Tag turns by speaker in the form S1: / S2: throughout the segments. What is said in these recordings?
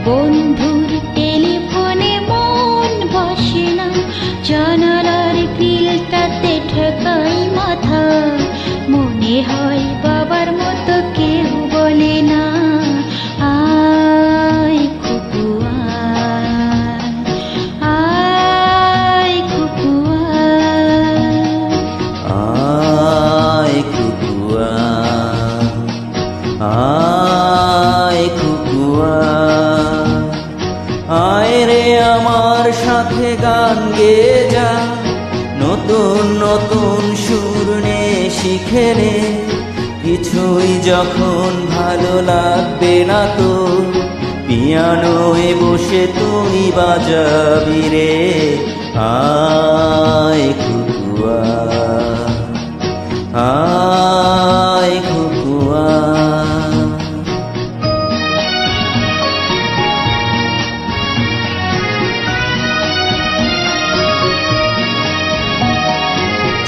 S1: বন্ধুর টেলিফোনে মন বসে না, জানালার গ্রিলটাতে ঠেকাই মাথা। মনে হয় বাবার মতো কেউ বলে না, আয় খুকু আয় খুকু
S2: আয় খুকু আয় খুকু আয় রে আমার সাথে গান গেয়ে যা, নতুন নতুন সুর নে শিখে নে। কিছুই যখন ভালো লাগবে না তো, পিয়ানোয় বসে তুই বাজাবি রে। আয় খুকু আয় খুকু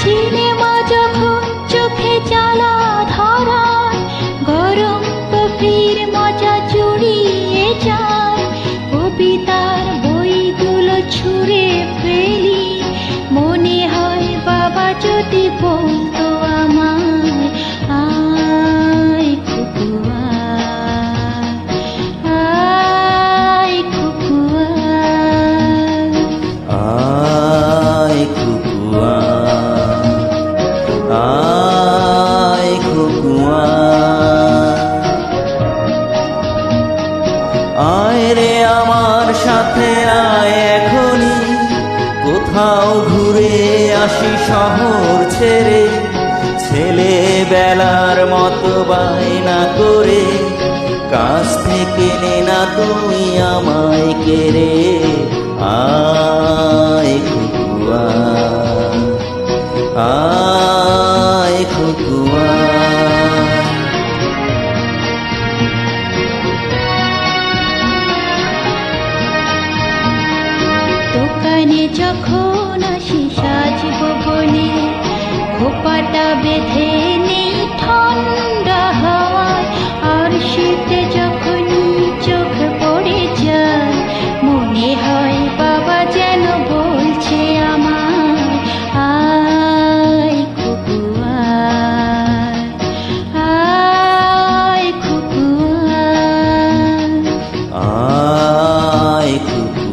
S1: সিনেমা যখন চোখে জ্বালা ধরায়, গরম কফির মজা জুড়িয়ে যায়। কবিতার বইগুলো ছুঁড়ে ফেলি, মনে হয় বাবা যদি বলতো আমায়, আয় খুকু আয় খুকু
S2: আয় খুকু আয় খুকু আয় রে আমার সাথে আয় এখনি, কোথাও ঘুরে আসি শহর ছেড়ে। ছেলেবেলার মতো বায়না করে, কাছ থেকে নে না তুই আমায় কেড়ে। আয় খুকু আয় খুকু
S1: দোকানে যখন আসি সাজব বলে, খোপাটা বেঁধে নেই ঠান্ডা হাওয়ায়। আর শীতে যখন চোখ পড়ে যায়, মনে হয় বাবা যেন বলছে আমায়, আয় খুকু আয় খুকু
S2: আয় খুকু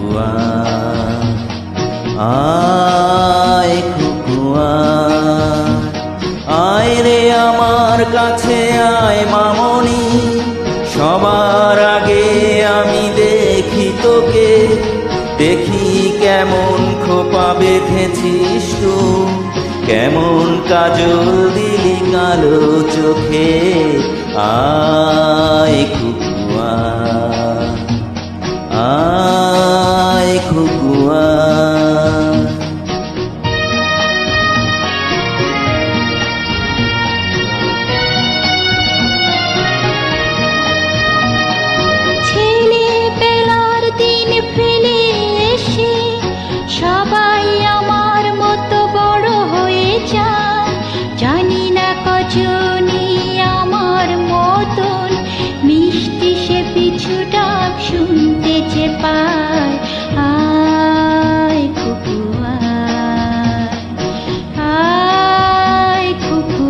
S2: আয় খুকু আয় রে আমার কাছে আয় মামনি। সবার আগে আমি দেখি তোকে, দেখি কেমন খোপা বেঁধেছিস তুই, কেমন কাজল দিলি কালো চোখে। আয় খুকু আয় খুকু
S1: ছেলেবেলার দিন ফেলে এসে সবাই আমার মতো বড় হয়ে যায়। জানি না কজনই আমার মতন মিষ্টি সে পিছু ডাক শুনতে যে পায়, আয় খুকু আয় খুকু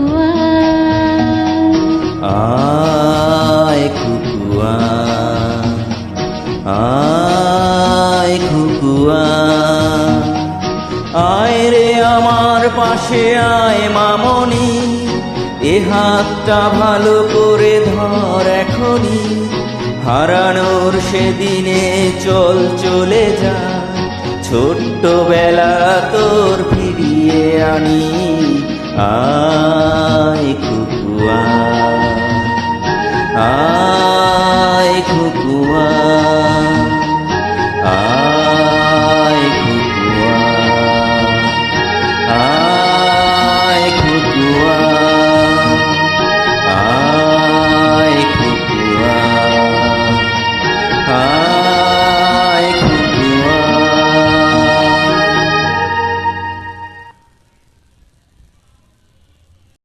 S2: আয় খুকু আয় খুকু আয় রে আমার পাশে আয় মামনি। এ হাতটা ভালো করে ধর এখনি, হারানোর সেদিনে চল চলে যা। ছোট্টবেলা তোর ফিরিয়ে আনি, আয় খুকু আয় খুকু